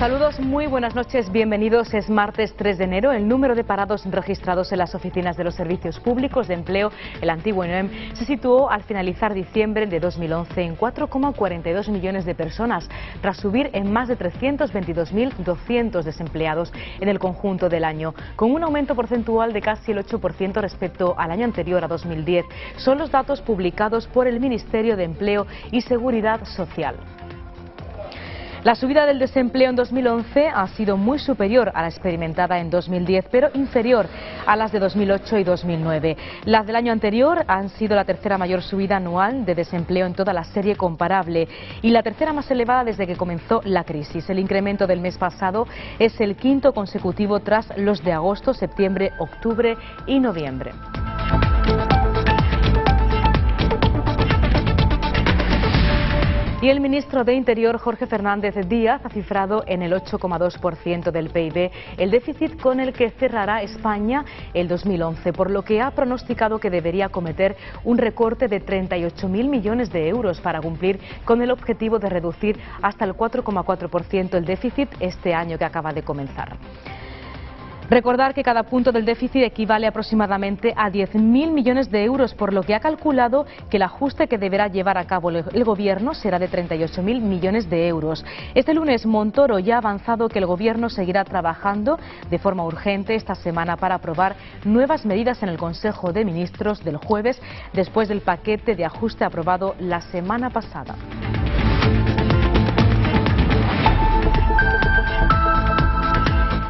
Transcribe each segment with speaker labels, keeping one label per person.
Speaker 1: Saludos, muy buenas noches, bienvenidos. Es martes 3 de enero. El número de parados registrados en las oficinas de los servicios públicos de empleo, el antiguo INEM, se situó al finalizar diciembre de 2011 en 4,42 millones de personas, tras subir en más de 322.200 desempleados en el conjunto del año, con un aumento porcentual de casi el 8% respecto al año anterior, a 2010. Son los datos publicados por el Ministerio de Empleo y Seguridad Social. La subida del desempleo en 2011 ha sido muy superior a la experimentada en 2010, pero inferior a las de 2008 y 2009. Las del año anterior han sido la tercera mayor subida anual de desempleo en toda la serie comparable y la tercera más elevada desde que comenzó la crisis. El incremento del mes pasado es el quinto consecutivo tras los de agosto, septiembre, octubre y noviembre. Y el ministro de Interior, Jorge Fernández Díaz, ha cifrado en el 8,2% del PIB el déficit con el que cerrará España el 2011, por lo que ha pronosticado que debería cometer un recorte de 38.000 millones de euros para cumplir con el objetivo de reducir hasta el 4,4% el déficit este año que acaba de comenzar. Recordar que cada punto del déficit equivale aproximadamente a 10.000 millones de euros, por lo que ha calculado que el ajuste que deberá llevar a cabo el Gobierno será de 38.000 millones de euros. Este lunes Montoro ya ha avanzado que el Gobierno seguirá trabajando de forma urgente esta semana para aprobar nuevas medidas en el Consejo de Ministros del jueves, después del paquete de ajuste aprobado la semana pasada.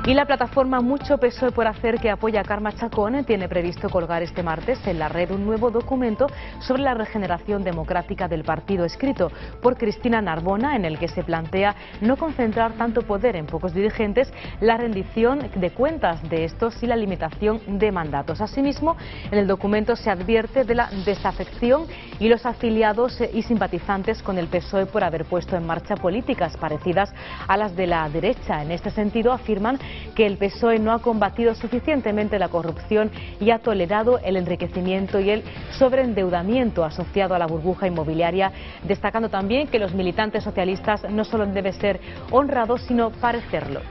Speaker 1: Y la plataforma Mucho PSOE por Hacer, que apoya a Carme Chacón, tiene previsto colgar este martes en la red un nuevo documento sobre la regeneración democrática del partido, escrito por Cristina Narbona, en el que se plantea no concentrar tanto poder en pocos dirigentes, la rendición de cuentas de estos y la limitación de mandatos. Asimismo, en el documento se advierte de la desafección y los afiliados y simpatizantes con el PSOE por haber puesto en marcha políticas parecidas a las de la derecha. En este sentido, afirman que el PSOE no ha combatido suficientemente la corrupción y ha tolerado el enriquecimiento y el sobreendeudamiento asociado a la burbuja inmobiliaria, destacando también que los militantes socialistas no solo deben ser honrados, sino parecerlo.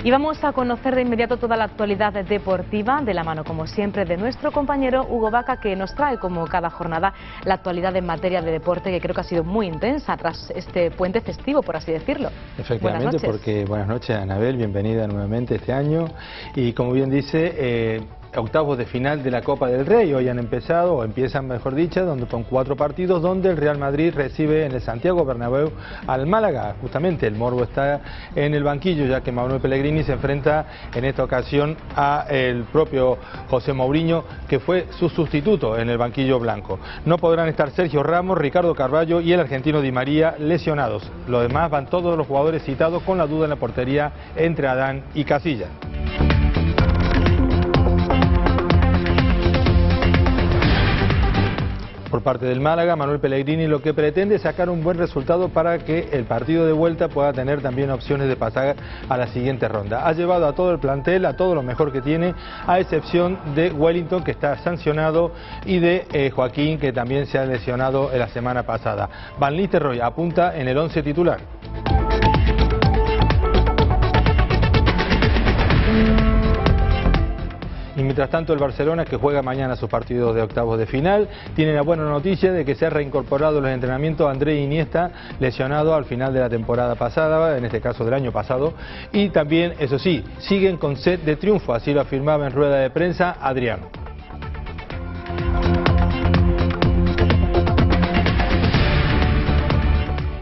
Speaker 1: Y vamos a conocer de inmediato toda la actualidad deportiva, de la mano, como siempre, de nuestro compañero Hugo Vaca, que nos trae, como cada jornada, la actualidad en materia de deporte, que creo que ha sido muy intensa tras este puente festivo, por así decirlo.
Speaker 2: Efectivamente, porque buenas noches, Anabel, bienvenida nuevamente este año. Y como bien dice, octavos de final de la Copa del Rey hoy han empezado, o empiezan mejor dicho, donde con 4 partidos, donde el Real Madrid recibe en el Santiago Bernabéu al Málaga. Justamente el morbo está en el banquillo, ya que Manuel Pellegrini se enfrenta en esta ocasión a el propio José Mourinho, que fue su sustituto en el banquillo blanco. No podrán estar Sergio Ramos, Ricardo Carvalho y el argentino Di María lesionados. Lo demás van todos los jugadores citados, con la duda en la portería entre Adán y Casillas. Por parte del Málaga, Manuel Pellegrini lo que pretende es sacar un buen resultado para que el partido de vuelta pueda tener también opciones de pasar a la siguiente ronda. Ha llevado a todo el plantel, a todo lo mejor que tiene, a excepción de Wellington, que está sancionado, y de Joaquín, que también se ha lesionado la semana pasada. Van Nistelrooy apunta en el 11 titular. Y mientras tanto el Barcelona, que juega mañana sus partidos de octavos de final, tiene la buena noticia de que se ha reincorporado en los entrenamientos Andrés Iniesta, lesionado al final de la temporada pasada, en este caso del año pasado, y también, eso sí, siguen con sed de triunfo, así lo afirmaba en rueda de prensa Adrián.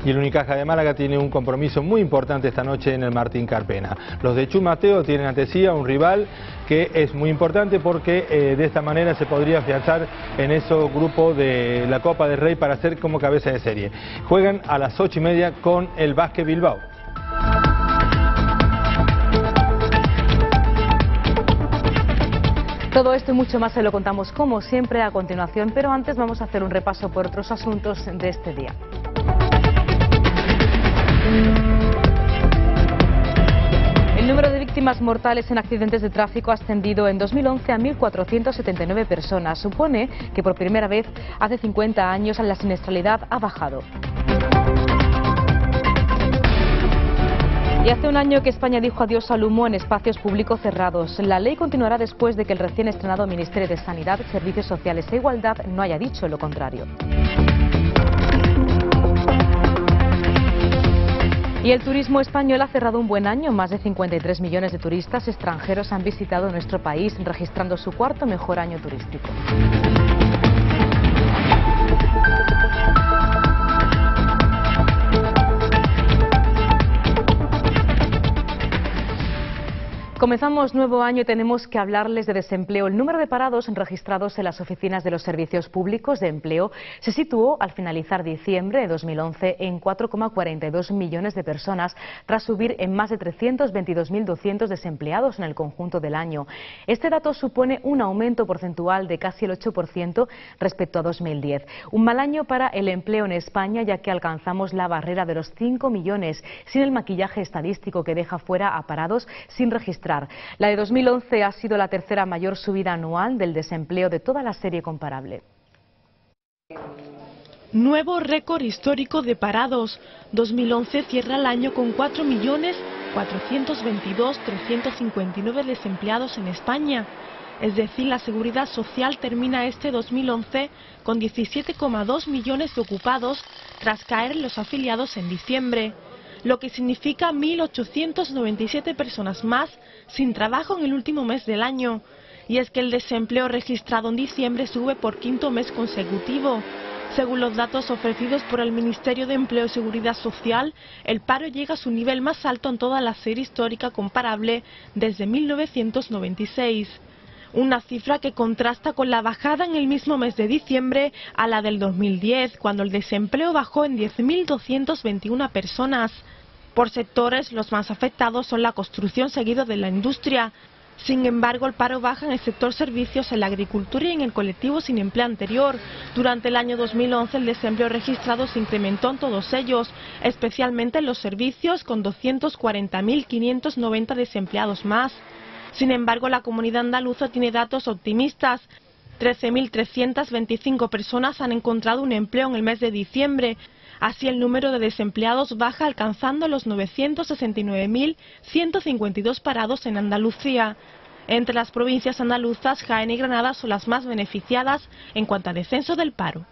Speaker 2: Y el Unicaja de Málaga tiene un compromiso muy importante esta noche en el Martín Carpena. Los de Chu Mateo tienen ante sí a un rival que es muy importante, porque de esta manera se podría afianzar en esos grupos de la Copa del Rey para ser como cabeza de serie. Juegan a las 8:30 con el Basket Bilbao.
Speaker 1: Todo esto y mucho más se lo contamos, como siempre, a continuación, pero antes vamos a hacer un repaso por otros asuntos de este día. El número de víctimas mortales en accidentes de tráfico ha ascendido en 2011 a 1.479 personas. Supone que por primera vez hace 50 años la siniestralidad ha bajado. Y hace un año que España dijo adiós al humo en espacios públicos cerrados. La ley continuará después de que el recién estrenado Ministerio de Sanidad, Servicios Sociales e Igualdad no haya dicho lo contrario. Y el turismo español ha cerrado un buen año. Más de 53 millones de turistas extranjeros han visitado nuestro país, registrando su cuarto mejor año turístico. Comenzamos nuevo año y tenemos que hablarles de desempleo. El número de parados registrados en las oficinas de los servicios públicos de empleo se situó al finalizar diciembre de 2011 en 4,42 millones de personas, tras subir en más de 322.200 desempleados en el conjunto del año. Este dato supone un aumento porcentual de casi el 8% respecto a 2010. Un mal año para el empleo en España, ya que alcanzamos la barrera de los 5 millones, sin el maquillaje estadístico que deja fuera a parados sin registrar. La de 2011 ha sido la tercera mayor subida anual del desempleo de toda la serie comparable.
Speaker 3: Nuevo récord histórico de parados. 2011 cierra el año con 4.422.359 desempleados en España. Es decir, la Seguridad Social termina este 2011 con 17,2 millones de ocupados tras caer los afiliados en diciembre, lo que significa 1.897 personas más sin trabajo en el último mes del año. Y es que el desempleo registrado en diciembre sube por quinto mes consecutivo. Según los datos ofrecidos por el Ministerio de Empleo y Seguridad Social, el paro llega a su nivel más alto en toda la serie histórica comparable desde 1996. Una cifra que contrasta con la bajada en el mismo mes de diciembre a la del 2010, cuando el desempleo bajó en 10.221 personas. Por sectores, los más afectados son la construcción seguido de la industria. Sin embargo, el paro baja en el sector servicios, en la agricultura y en el colectivo sin empleo anterior. Durante el año 2011 el desempleo registrado se incrementó en todos ellos, especialmente en los servicios, con 240.590 desempleados más. Sin embargo, la comunidad andaluza tiene datos optimistas. 13.325 personas han encontrado un empleo en el mes de diciembre. Así, el número de desempleados baja, alcanzando los 969.152 parados en Andalucía. Entre las provincias andaluzas, Jaén y Granada son las más beneficiadas en cuanto a descenso del paro.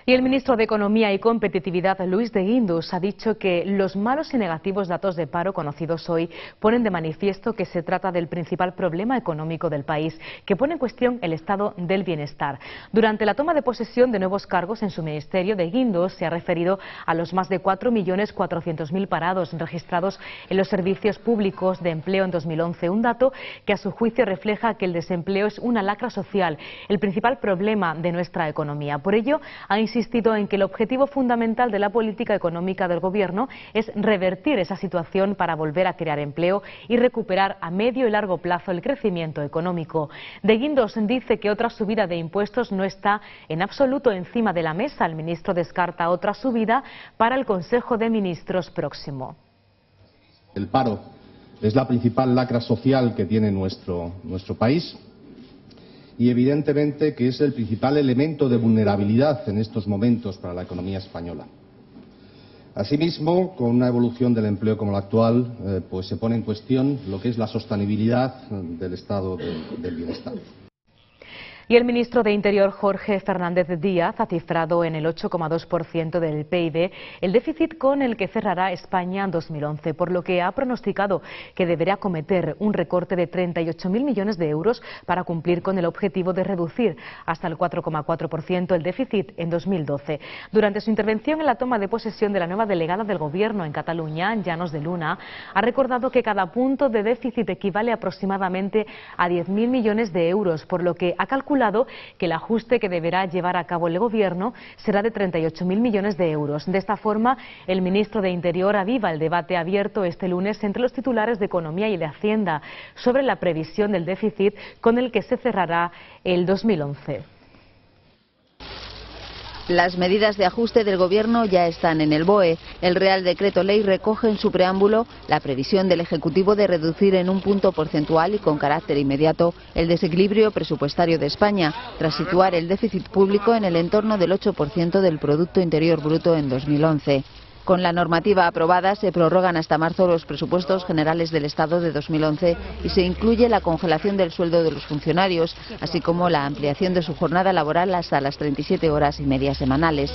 Speaker 1: Y el ministro de Economía y Competitividad, Luis de Guindos, ha dicho que los malos y negativos datos de paro conocidos hoy ponen de manifiesto que se trata del principal problema económico del país, que pone en cuestión el estado del bienestar. Durante la toma de posesión de nuevos cargos en su ministerio, de Guindos se ha referido a los más de 4.400.000 parados registrados en los servicios públicos de empleo en 2011, un dato que a su juicio refleja que el desempleo es una lacra social, el principal problema de nuestra economía. Por ello, ha insistido en que el objetivo fundamental de la política económica del Gobierno es revertir esa situación para volver a crear empleo y recuperar a medio y largo plazo el crecimiento económico. De Guindos dice que otra subida de impuestos no está en absoluto encima de la mesa. El ministro descarta otra subida para el Consejo de Ministros próximo.
Speaker 4: El paro es la principal lacra social que tiene nuestro país. Y evidentemente que es el principal elemento de vulnerabilidad en estos momentos para la economía española. Asimismo, con una evolución del empleo como la actual, pues se pone en cuestión lo que es la sostenibilidad del estado del bienestar.
Speaker 1: Y el ministro de Interior, Jorge Fernández Díaz, ha cifrado en el 8,2% del PIB el déficit con el que cerrará España en 2011, por lo que ha pronosticado que deberá acometer un recorte de 38.000 millones de euros para cumplir con el objetivo de reducir hasta el 4,4% el déficit en 2012. Durante su intervención en la toma de posesión de la nueva delegada del Gobierno en Cataluña, Llanos de Luna, ha recordado que cada punto de déficit equivale aproximadamente a 10.000 millones de euros, por lo que ha calculado que el ajuste que deberá llevar a cabo el Gobierno será de 38.000 millones de euros. De esta forma, el ministro de Interior aviva el debate abierto este lunes entre los titulares de Economía y de Hacienda sobre la previsión del déficit con el que se cerrará el 2011.
Speaker 5: Las medidas de ajuste del Gobierno ya están en el BOE. El Real Decreto Ley recoge en su preámbulo la previsión del Ejecutivo de reducir en un punto porcentual y con carácter inmediato el desequilibrio presupuestario de España, tras situar el déficit público en el entorno del 8% del Producto Interior Bruto en 2011. Con la normativa aprobada se prorrogan hasta marzo los presupuestos generales del Estado de 2011 y se incluye la congelación del sueldo de los funcionarios, así como la ampliación de su jornada laboral hasta las 37 horas y media semanales.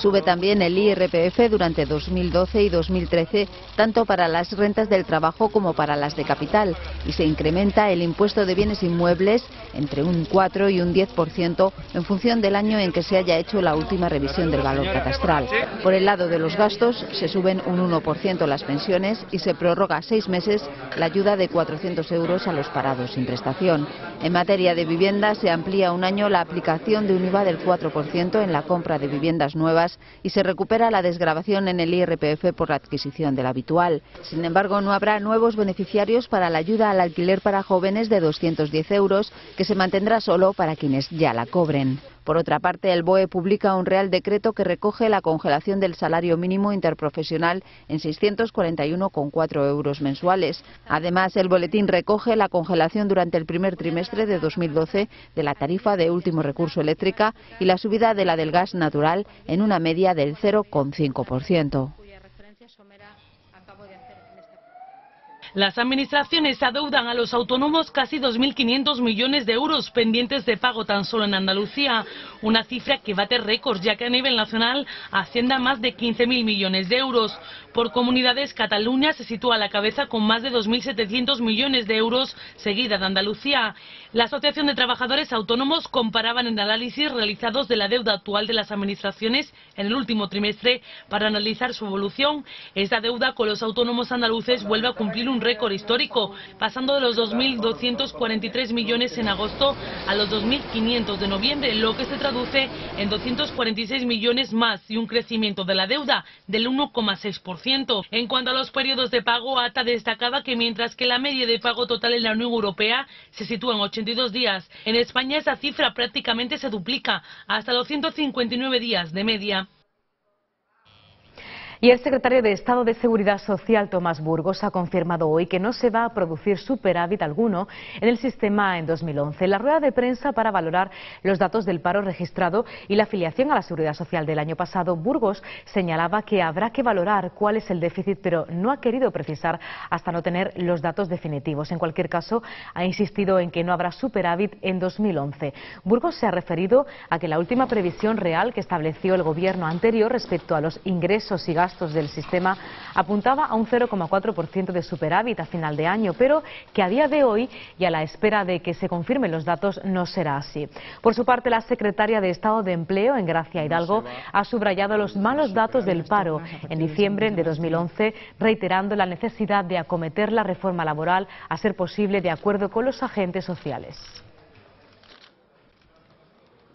Speaker 5: Sube también el IRPF durante 2012 y 2013, tanto para las rentas del trabajo como para las de capital, y se incrementa el impuesto de bienes inmuebles entre un 4 y un 10% en función del año en que se haya hecho la última revisión del valor catastral. Por el lado de los gastos, se suben un 1% las pensiones y se prorroga 6 meses la ayuda de 400 euros a los parados sin prestación. En materia de vivienda, se amplía un año la aplicación de un IVA del 4% en la compra de viviendas nuevas y se recupera la desgravación en el IRPF por la adquisición del habitual. Sin embargo, no habrá nuevos beneficiarios para la ayuda al alquiler para jóvenes de 210 euros, que se mantendrá solo para quienes ya la cobren. Por otra parte, el BOE publica un Real Decreto que recoge la congelación del salario mínimo interprofesional en 641,4 euros mensuales. Además, el boletín recoge la congelación durante el primer trimestre de 2012 de la tarifa de último recurso eléctrica y la subida de la del gas natural en una media del 0,5%.
Speaker 6: Las administraciones adeudan a los autónomos casi 2.500 millones de euros pendientes de pago tan solo en Andalucía, una cifra que bate récords, ya que a nivel nacional asciende a más de 15.000 millones de euros. Por comunidades, Cataluña se sitúa a la cabeza con más de 2.700 millones de euros, seguida de Andalucía. La Asociación de Trabajadores Autónomos comparaban en análisis realizados de la deuda actual de las administraciones en el último trimestre para analizar su evolución. Esta deuda con los autónomos andaluces vuelve a cumplir un récord histórico, pasando de los 2.243 millones en agosto a los 2.500 de noviembre, lo que se traduce en 246 millones más y un crecimiento de la deuda del 1,6%. En cuanto a los periodos de pago, ATA destacaba que mientras que la media de pago total en la Unión Europea se sitúa en 82 días, en España esa cifra prácticamente se duplica hasta los 159 días de media.
Speaker 1: Y el secretario de Estado de Seguridad Social, Tomás Burgos, ha confirmado hoy que no se va a producir superávit alguno en el sistema en 2011. En la rueda de prensa para valorar los datos del paro registrado y la afiliación a la Seguridad Social del año pasado, Burgos señalaba que habrá que valorar cuál es el déficit, pero no ha querido precisar hasta no tener los datos definitivos. En cualquier caso, ha insistido en que no habrá superávit en 2011. Burgos se ha referido a que la última previsión real que estableció el gobierno anterior respecto a los ingresos y gastos del sistema apuntaba a un 0,4% de superávit a final de año, pero que a día de hoy y a la espera de que se confirmen los datos no será así. Por su parte, la secretaria de Estado de Empleo, Engracia Hidalgo, ha subrayado los malos datos del paro en diciembre de 2011, reiterando la necesidad de acometer la reforma laboral a ser posible de acuerdo con los agentes sociales.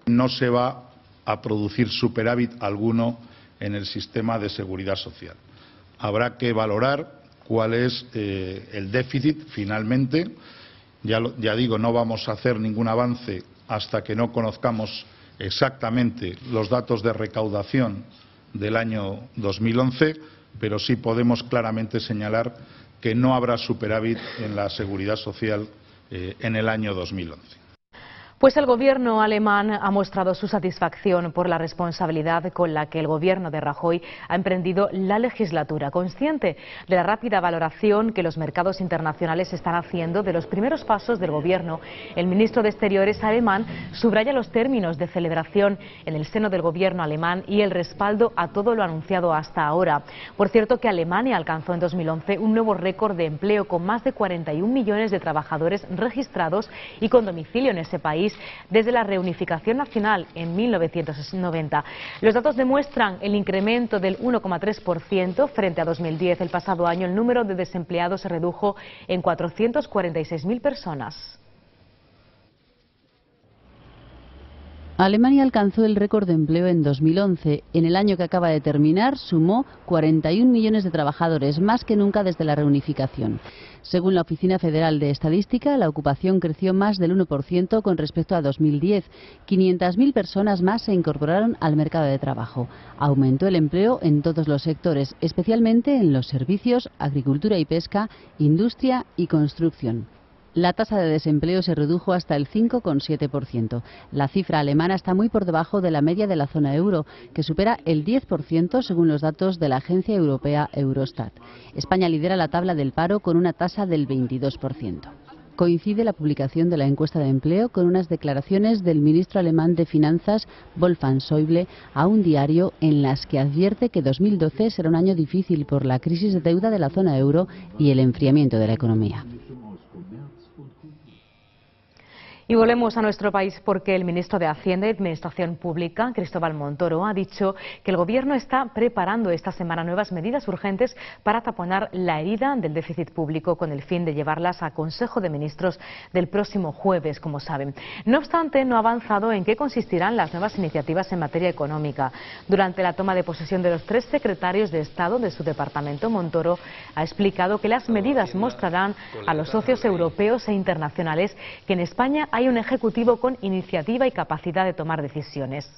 Speaker 7: No se va a producir superávit alguno en el sistema de seguridad social. Habrá que valorar cuál es el déficit finalmente. Ya digo, no vamos a hacer ningún avance hasta que no conozcamos exactamente los datos de recaudación del año 2011, pero sí podemos claramente señalar que no habrá superávit en la seguridad social en el año 2011.
Speaker 1: Pues el gobierno alemán ha mostrado su satisfacción por la responsabilidad con la que el gobierno de Rajoy ha emprendido la legislatura, consciente de la rápida valoración que los mercados internacionales están haciendo de los primeros pasos del gobierno. El ministro de Exteriores alemán subraya los términos de celebración en el seno del gobierno alemán y el respaldo a todo lo anunciado hasta ahora. Por cierto, que Alemania alcanzó en 2011 un nuevo récord de empleo con más de 41 millones de trabajadores registrados y con domicilio en ese país desde la reunificación nacional en 1990. Los datos demuestran el incremento del 1,3% frente a 2010. El pasado año el número de desempleados se redujo en 446.000 personas.
Speaker 8: Alemania alcanzó el récord de empleo en 2011. En el año que acaba de terminar sumó 41 millones de trabajadores, más que nunca desde la reunificación. Según la Oficina Federal de Estadística, la ocupación creció más del 1% con respecto a 2010. 500.000 personas más se incorporaron al mercado de trabajo. Aumentó el empleo en todos los sectores, especialmente en los servicios, agricultura y pesca, industria y construcción. La tasa de desempleo se redujo hasta el 5,7%. La cifra alemana está muy por debajo de la media de la zona euro, que supera el 10% según los datos de la agencia europea Eurostat. España lidera la tabla del paro con una tasa del 22%. Coincide la publicación de la encuesta de empleo con unas declaraciones del ministro alemán de Finanzas, Wolfgang Schäuble, a un diario en las que advierte que 2012 será un año difícil por la crisis de deuda de la zona euro y el enfriamiento de la economía.
Speaker 1: Y volvemos a nuestro país porque el ministro de Hacienda y Administración Pública, Cristóbal Montoro, ha dicho que el Gobierno está preparando esta semana nuevas medidas urgentes para taponar la herida del déficit público con el fin de llevarlas a Consejo de Ministros del próximo jueves, como saben. No obstante, no ha avanzado en qué consistirán las nuevas iniciativas en materia económica. Durante la toma de posesión de los 3 secretarios de Estado de su departamento, Montoro ha explicado que las medidas mostrarán a los socios europeos e internacionales que en España hay un ejecutivo con iniciativa y capacidad de tomar decisiones.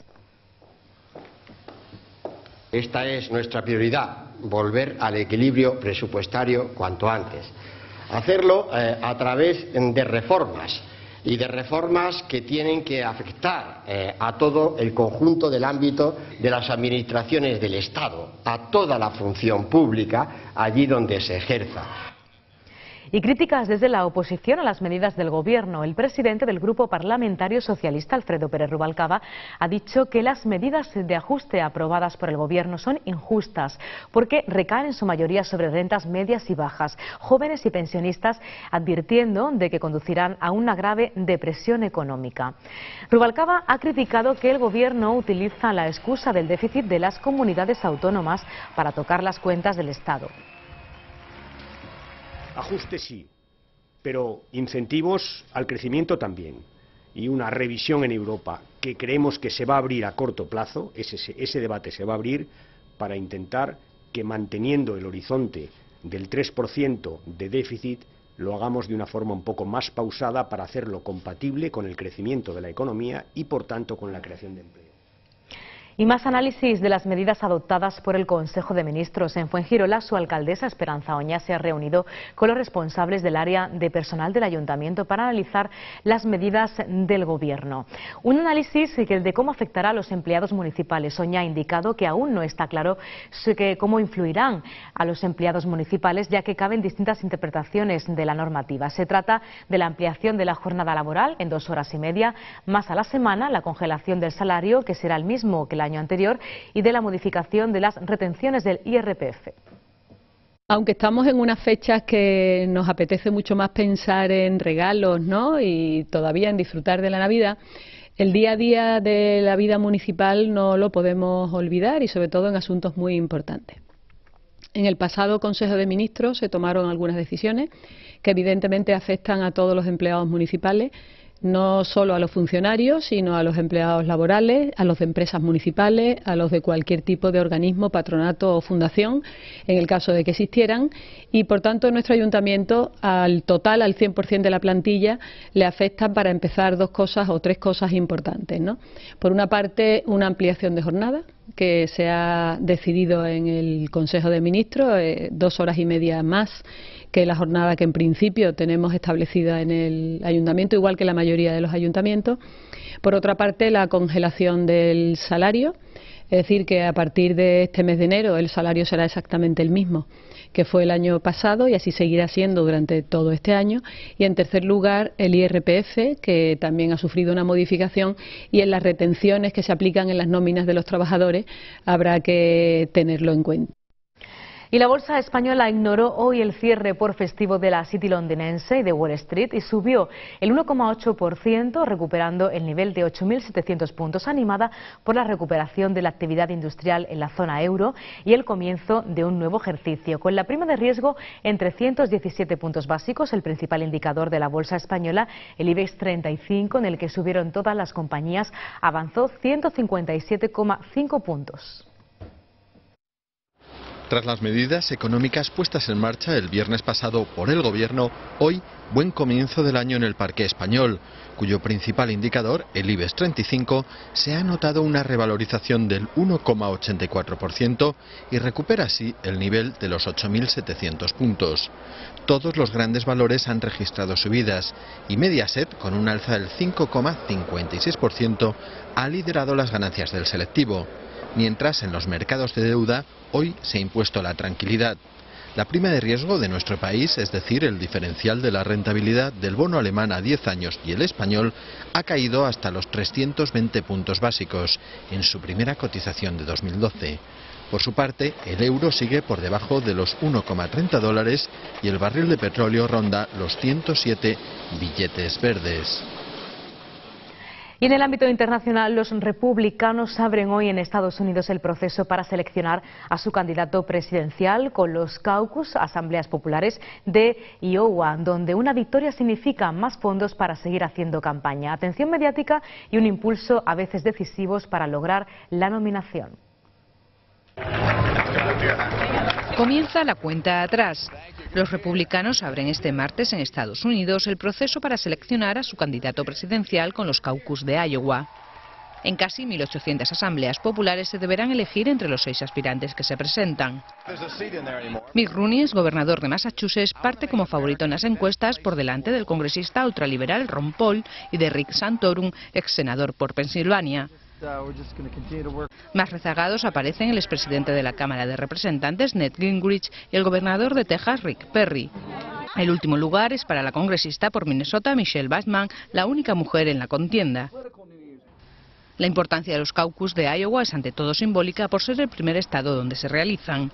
Speaker 9: Esta es nuestra prioridad, volver al equilibrio presupuestario cuanto antes. Hacerlo a través de reformas, y de reformas que tienen que afectar a todo el conjunto del ámbito de las administraciones del Estado, a toda la función pública, allí donde se ejerza.
Speaker 1: Y críticas desde la oposición a las medidas del Gobierno. El presidente del Grupo Parlamentario Socialista, Alfredo Pérez Rubalcaba, ha dicho que las medidas de ajuste aprobadas por el Gobierno son injustas porque recaen en su mayoría sobre rentas medias y bajas, jóvenes y pensionistas, advirtiendo de que conducirán a una grave depresión económica. Rubalcaba ha criticado que el Gobierno utiliza la excusa del déficit de las comunidades autónomas para tocar las cuentas del Estado.
Speaker 10: Ajuste sí, pero incentivos al crecimiento también. Y una revisión en Europa que creemos que se va a abrir a corto plazo, ese debate se va a abrir para intentar que manteniendo el horizonte del 3% de déficit lo hagamos de una forma un poco más pausada para hacerlo compatible con el crecimiento de la economía y por tanto con la creación de empleo.
Speaker 1: Y más análisis de las medidas adoptadas por el Consejo de Ministros. En Fuengirola, su alcaldesa Esperanza Oña se ha reunido con los responsables del área de personal del Ayuntamiento para analizar las medidas del Gobierno. Un análisis de cómo afectará a los empleados municipales. Oña ha indicado que aún no está claro cómo influirán a los empleados municipales, ya que caben distintas interpretaciones de la normativa. Se trata de la ampliación de la jornada laboral en 2 horas y media, más a la semana, la congelación del salario, que será el mismo que el año anterior, y de la modificación de las retenciones del IRPF.
Speaker 11: Aunque estamos en unas fechas que nos apetece mucho más pensar en regalos, ¿no?, y todavía en disfrutar de la Navidad, el día a día de la vida municipal no lo podemos olvidar, y sobre todo en asuntos muy importantes. En el pasado Consejo de Ministros se tomaron algunas decisiones que evidentemente afectan a todos los empleados municipales, no solo a los funcionarios, sino a los empleados laborales, a los de empresas municipales, a los de cualquier tipo de organismo, patronato o fundación, en el caso de que existieran, y por tanto en nuestro ayuntamiento al total, al 100% de la plantilla, le afectan para empezar 2 cosas o 3 cosas importantes, ¿no? Por una parte, una ampliación de jornada, que se ha decidido en el Consejo de Ministros, 2 horas y media más que la jornada que en principio tenemos establecida en el ayuntamiento, igual que la mayoría de los ayuntamientos. Por otra parte, la congelación del salario, es decir, que a partir de este mes de enero el salario será exactamente el mismo que fue el año pasado y así seguirá siendo durante todo este año. Y en tercer lugar, el IRPF, que también ha sufrido una modificación, y en las retenciones que se aplican en las nóminas de los trabajadores habrá que tenerlo en cuenta.
Speaker 1: Y la bolsa española ignoró hoy el cierre por festivo de la City londinense y de Wall Street y subió el 1,8%, recuperando el nivel de 8.700 puntos, animada por la recuperación de la actividad industrial en la zona euro y el comienzo de un nuevo ejercicio. Con la prima de riesgo en 317 puntos básicos, el principal indicador de la bolsa española, el IBEX 35, en el que subieron todas las compañías, avanzó 157,5 puntos.
Speaker 12: Tras las medidas económicas puestas en marcha el viernes pasado por el Gobierno, hoy buen comienzo del año en el parqué español, cuyo principal indicador, el IBEX 35, se ha notado una revalorización del 1,84% y recupera así el nivel de los 8.700 puntos. Todos los grandes valores han registrado subidas y Mediaset, con un alza del 5,56%, ha liderado las ganancias del selectivo. Mientras en los mercados de deuda hoy se ha impuesto la tranquilidad. La prima de riesgo de nuestro país, es decir, el diferencial de la rentabilidad del bono alemán a 10 años y el español, ha caído hasta los 320 puntos básicos en su primera cotización de 2012. Por su parte, el euro sigue por debajo de los 1,30 dólares y el barril de petróleo ronda los 107 billetes verdes.
Speaker 1: Y en el ámbito internacional, los republicanos abren hoy en Estados Unidos el proceso para seleccionar a su candidato presidencial con los caucus, asambleas populares de Iowa, donde una victoria significa más fondos para seguir haciendo campaña, atención mediática y un impulso a veces decisivos para lograr la nominación.
Speaker 13: Comienza la cuenta atrás. Los republicanos abren este martes en Estados Unidos el proceso para seleccionar a su candidato presidencial con los caucus de Iowa. En casi 1.800 asambleas populares se deberán elegir entre los 6 aspirantes que se presentan. Mitt Romney, gobernador de Massachusetts, parte como favorito en las encuestas por delante del congresista ultraliberal Ron Paul y de Rick Santorum, ex senador por Pensilvania. Más rezagados aparecen el expresidente de la Cámara de Representantes, Newt Gingrich, y el gobernador de Texas, Rick Perry. El último lugar es para la congresista por Minnesota, Michelle Bachmann, la única mujer en la contienda. La importancia de los caucus de Iowa es ante todo simbólica por ser el primer estado donde se realizan.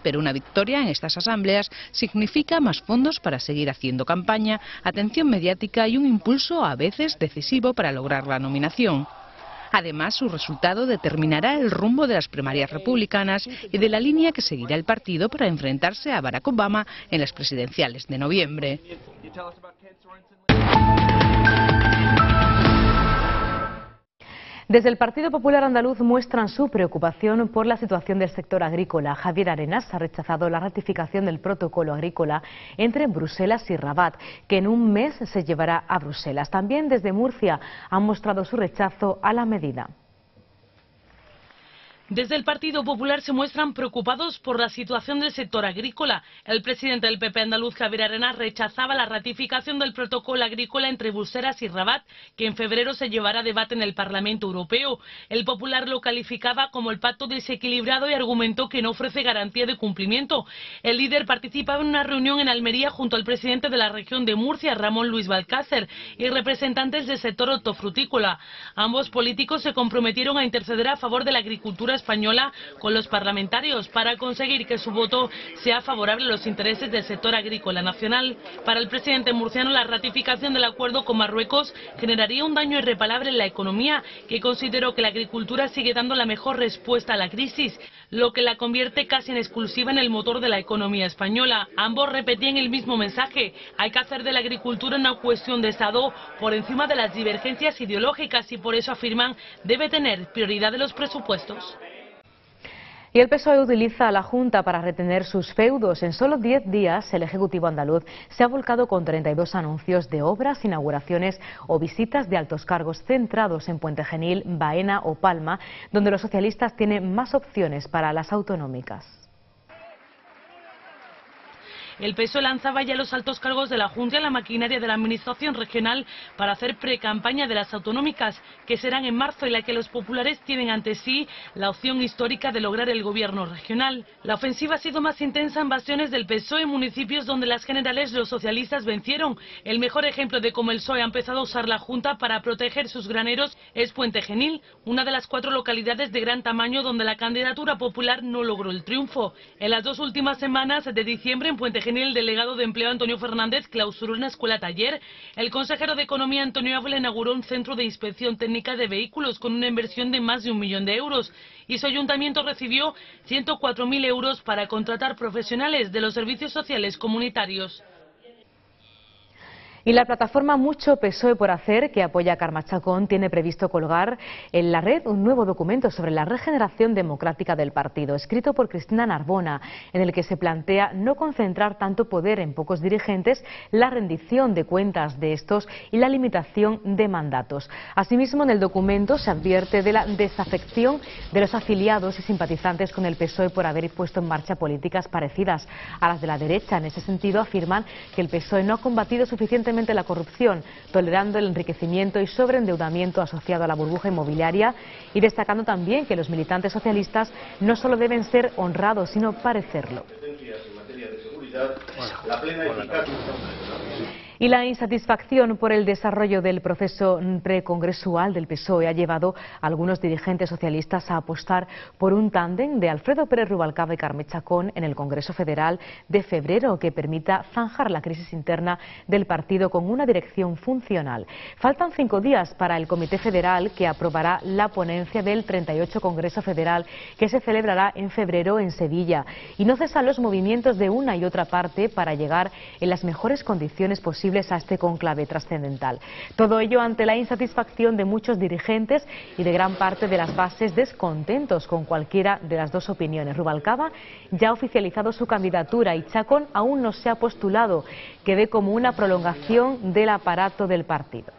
Speaker 13: Pero una victoria en estas asambleas significa más fondos para seguir haciendo campaña, atención mediática y un impulso a veces decisivo para lograr la nominación. Además, su resultado determinará el rumbo de las primarias republicanas y de la línea que seguirá el partido para enfrentarse a Barack Obama en las presidenciales de noviembre.
Speaker 1: Desde el Partido Popular Andaluz muestran su preocupación por la situación del sector agrícola. Javier Arenas ha rechazado la ratificación del protocolo agrícola entre Bruselas y Rabat, que en un mes se llevará a Bruselas. También desde Murcia han mostrado su rechazo a la medida.
Speaker 6: Desde el Partido Popular se muestran preocupados por la situación del sector agrícola. El presidente del PP andaluz, Javier Arenas, rechazaba la ratificación del protocolo agrícola entre Bruselas y Rabat, que en febrero se llevará a debate en el Parlamento Europeo. El Popular lo calificaba como el pacto desequilibrado y argumentó que no ofrece garantía de cumplimiento. El líder participaba en una reunión en Almería junto al presidente de la región de Murcia, Ramón Luis Balcácer, y representantes del sector hortofrutícola. Ambos políticos se comprometieron a interceder a favor de la agricultura española con los parlamentarios para conseguir que su voto sea favorable a los intereses del sector agrícola nacional. Para el presidente murciano, la ratificación del acuerdo con Marruecos generaría un daño irreparable en la economía, que consideró que la agricultura sigue dando la mejor respuesta a la crisis, lo que la convierte casi en exclusiva en el motor de la economía española. Ambos repetían el mismo mensaje: hay que hacer de la agricultura una cuestión de Estado por encima de las divergencias ideológicas y por eso afirman debe tener prioridad en los presupuestos.
Speaker 1: Y el PSOE utiliza a la Junta para retener sus feudos. En solo 10 días, el Ejecutivo andaluz se ha volcado con 32 anuncios de obras, inauguraciones o visitas de altos cargos centrados en Puente Genil, Baena o Palma, donde los socialistas tienen más opciones para las autonómicas.
Speaker 6: El PSOE lanzaba ya los altos cargos de la Junta y la maquinaria de la Administración regional para hacer precampaña de las autonómicas, que serán en marzo, y la que los populares tienen ante sí la opción histórica de lograr el gobierno regional. La ofensiva ha sido más intensa en bastiones del PSOE, en municipios donde las generales los socialistas vencieron. El mejor ejemplo de cómo el PSOE ha empezado a usar la Junta para proteger sus graneros es Puente Genil, una de las 4 localidades de gran tamaño donde la candidatura popular no logró el triunfo. En las 2 últimas semanas de diciembre, en Puente Genil, el delegado de Empleo Antonio Fernández clausuró una escuela taller. El consejero de Economía Antonio Ávila inauguró un centro de inspección técnica de vehículos con una inversión de más de 1 millón de euros. Y su ayuntamiento recibió 104.000 euros para contratar profesionales de los servicios sociales comunitarios.
Speaker 1: Y la plataforma Mucho PSOE por Hacer, que apoya a Carme Chacón, tiene previsto colgar en la red un nuevo documento sobre la regeneración democrática del partido, escrito por Cristina Narbona, en el que se plantea no concentrar tanto poder en pocos dirigentes, la rendición de cuentas de estos y la limitación de mandatos. Asimismo, en el documento se advierte de la desafección de los afiliados y simpatizantes con el PSOE por haber puesto en marcha políticas parecidas a las de la derecha. En ese sentido, afirman que el PSOE no ha combatido suficientemente la corrupción, tolerando el enriquecimiento y sobreendeudamiento asociado a la burbuja inmobiliaria, y destacando también que los militantes socialistas no solo deben ser honrados, sino parecerlo. Y la insatisfacción por el desarrollo del proceso precongresual del PSOE ha llevado a algunos dirigentes socialistas a apostar por un tándem de Alfredo Pérez Rubalcaba y Carme Chacón en el Congreso Federal de febrero que permita zanjar la crisis interna del partido con una dirección funcional. Faltan 5 días para el Comité Federal, que aprobará la ponencia del 38 Congreso Federal que se celebrará en febrero en Sevilla. Y no cesan los movimientos de una y otra parte para llegar en las mejores condiciones posibles a este cónclave trascendental. Todo ello ante la insatisfacción de muchos dirigentes y de gran parte de las bases descontentos con cualquiera de las dos opiniones. Rubalcaba ya ha oficializado su candidatura y Chacón aún no se ha postulado, que ve como una prolongación del aparato del partido.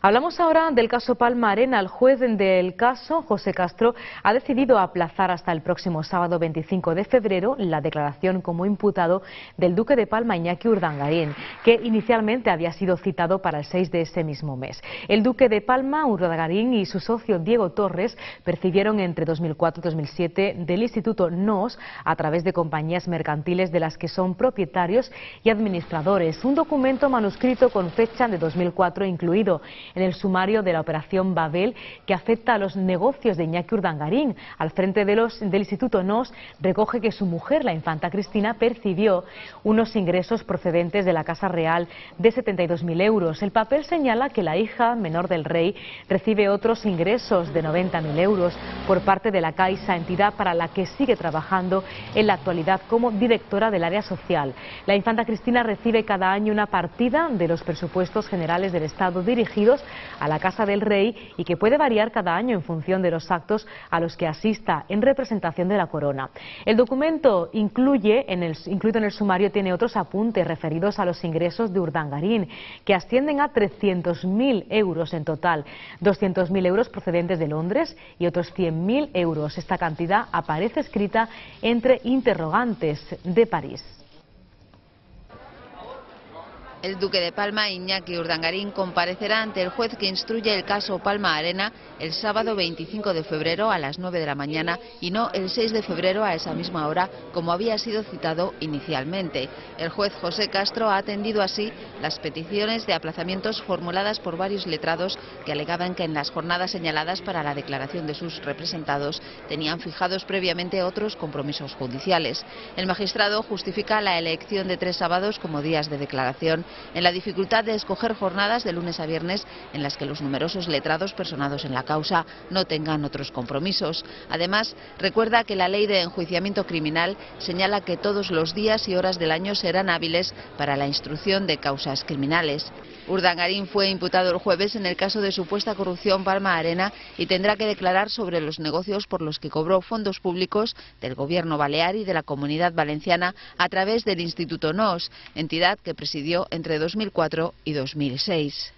Speaker 1: Hablamos ahora del caso Palma Arena. El juez del caso, José Castro, ha decidido aplazar hasta el próximo sábado 25 de febrero la declaración como imputado del duque de Palma, Iñaki Urdangarín, que inicialmente había sido citado para el 6 de ese mismo mes. El duque de Palma, Urdangarín, y su socio Diego Torres percibieron entre 2004 y 2007 del Instituto NOS, a través de compañías mercantiles de las que son propietarios y administradores, un documento manuscrito con fecha de 2004 incluido en el sumario de la operación Babel, que afecta a los negocios de Iñaki Urdangarín. Al frente del Instituto NOS recoge que su mujer, la infanta Cristina, percibió unos ingresos procedentes de la Casa Real de 72.000 euros. El papel señala que la hija menor del rey recibe otros ingresos de 90.000 euros por parte de la Caixa, entidad para la que sigue trabajando en la actualidad como directora del área social. La infanta Cristina recibe cada año una partida de los presupuestos generales del Estado dirigidos a la Casa del Rey y que puede variar cada año en función de los actos a los que asista en representación de la corona. El documento incluido en el sumario tiene otros apuntes referidos a los ingresos de Urdangarín, que ascienden a 300.000 euros en total, 200.000 euros procedentes de Londres y otros 100.000 euros. Esta cantidad aparece escrita entre interrogantes de París.
Speaker 5: El duque de Palma, Iñaki Urdangarín, comparecerá ante el juez que instruye el caso Palma Arena el sábado 25 de febrero a las 9 de la mañana y no el 6 de febrero a esa misma hora, como había sido citado inicialmente. El juez José Castro ha atendido así las peticiones de aplazamientos formuladas por varios letrados que alegaban que en las jornadas señaladas para la declaración de sus representados tenían fijados previamente otros compromisos judiciales. El magistrado justifica la elección de 3 sábados como días de declaración en la dificultad de escoger jornadas de lunes a viernes en las que los numerosos letrados personados en la causa no tengan otros compromisos. Además, recuerda que la ley de enjuiciamiento criminal señala que todos los días y horas del año serán hábiles para la instrucción de causas criminales. Urdangarín fue imputado el jueves en el caso de supuesta corrupción Palma Arena y tendrá que declarar sobre los negocios por los que cobró fondos públicos del gobierno balear y de la Comunidad Valenciana a través del Instituto NOS, entidad que presidió entre 2004 y 2006.